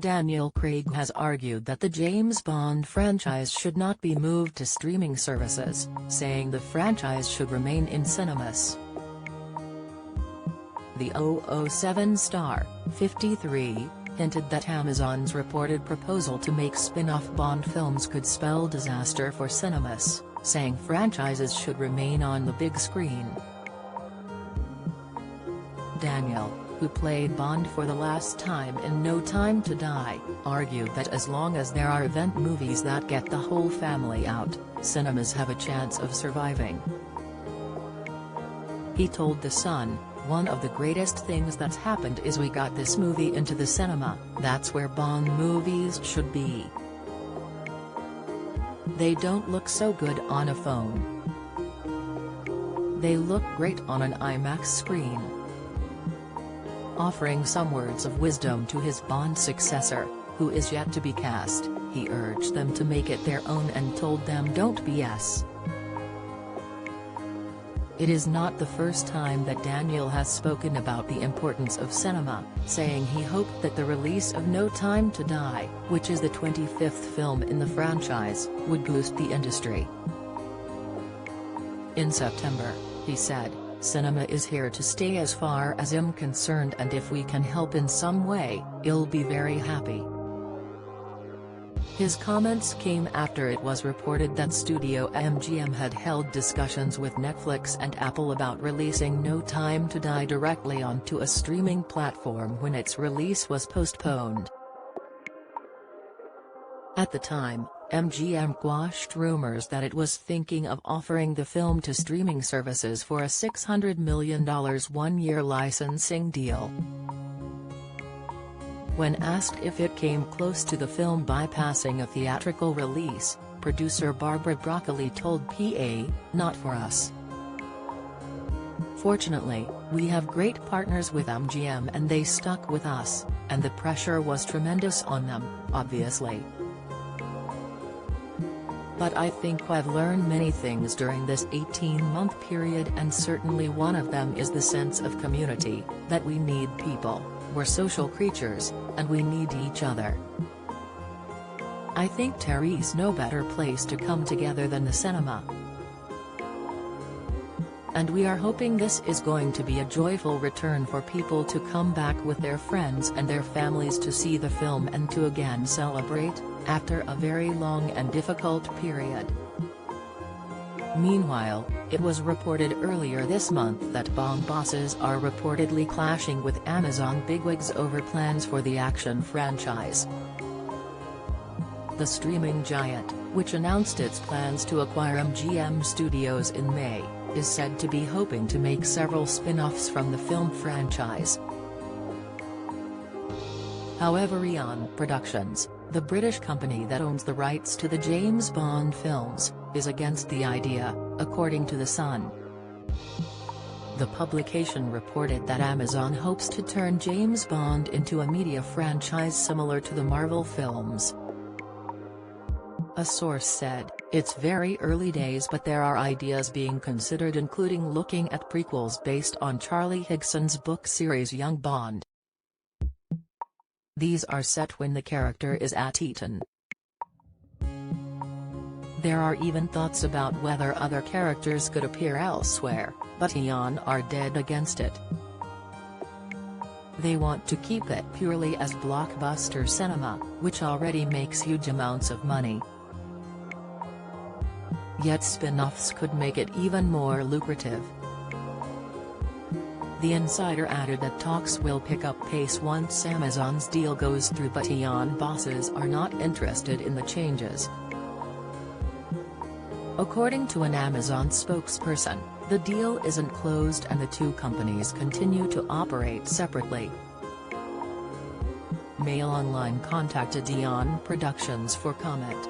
Daniel Craig has argued that the James Bond franchise should not be moved to streaming services, saying the franchise should remain in cinemas. The 007 star, 53, hinted that Amazon's reported proposal to make spin-off Bond films could spell disaster for cinemas, saying franchises should remain on the big screen. Daniel, who played Bond for the last time in No Time to Die, argued that as long as there are event movies that get the whole family out, cinemas have a chance of surviving. He told The Sun, "One of the greatest things that's happened is we got this movie into the cinema, that's where Bond movies should be. They don't look so good on a phone. They look great on an IMAX screen." Offering some words of wisdom to his Bond successor, who is yet to be cast, he urged them to make it their own and told them don't BS. It is not the first time that Daniel has spoken about the importance of cinema, saying he hoped that the release of No Time to Die, which is the 25th film in the franchise, would boost the industry. In September, he said, "Cinema is here to stay as far as I'm concerned, and if we can help in some way, I'll be very happy." His comments came after it was reported that Studio MGM had held discussions with Netflix and Apple about releasing No Time to Die directly onto a streaming platform when its release was postponed. At the time, MGM quashed rumors that it was thinking of offering the film to streaming services for a $600 million one-year licensing deal. When asked if it came close to the film bypassing a theatrical release, producer Barbara Broccoli told PA, "Not for us. Fortunately, we have great partners with MGM and they stuck with us, and the pressure was tremendous on them, obviously. But I think I've learned many things during this 18-month period, and certainly one of them is the sense of community, that we need people, we're social creatures, and we need each other. I think there's no better place to come together than the cinema. And we are hoping this is going to be a joyful return for people to come back with their friends and their families to see the film and to again celebrate, after a very long and difficult period." Meanwhile, it was reported earlier this month that Bond bosses are reportedly clashing with Amazon bigwigs over plans for the action franchise. The streaming giant, which announced its plans to acquire MGM Studios in May, is said to be hoping to make several spin-offs from the film franchise. However, Eon Productions, the British company that owns the rights to the James Bond films, is against the idea, according to The Sun. The publication reported that Amazon hopes to turn James Bond into a media franchise similar to the Marvel films. A source said, "It's very early days, but there are ideas being considered, including looking at prequels based on Charlie Higson's book series Young Bond. These are set when the character is at Eton. There are even thoughts about whether other characters could appear elsewhere, but Eon are dead against it. They want to keep it purely as blockbuster cinema, which already makes huge amounts of money. Yet spin-offs could make it even more lucrative." The insider added that talks will pick up pace once Amazon's deal goes through, but Eon bosses are not interested in the changes. According to an Amazon spokesperson, the deal isn't closed and the two companies continue to operate separately. Mail Online contacted Eon Productions for comment.